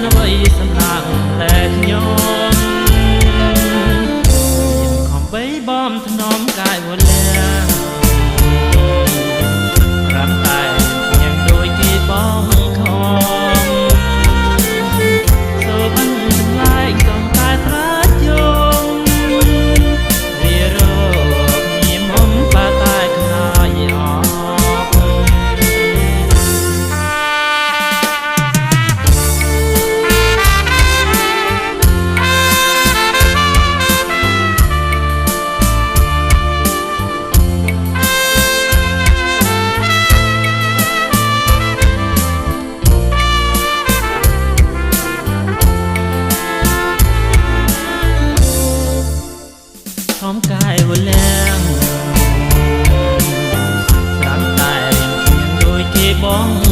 អ្វីសម្លាប់តែខ្ញុំខំបីបំថ្នមកាយវលារំតែយ៉ាងដូចគេបងខំសូបានចម្លែកកំតែត្រាជងវារកញៀមមុំបាតែខ្នើយអស់ខំកាយវលាំងតាមតែរៀងដូចជាបង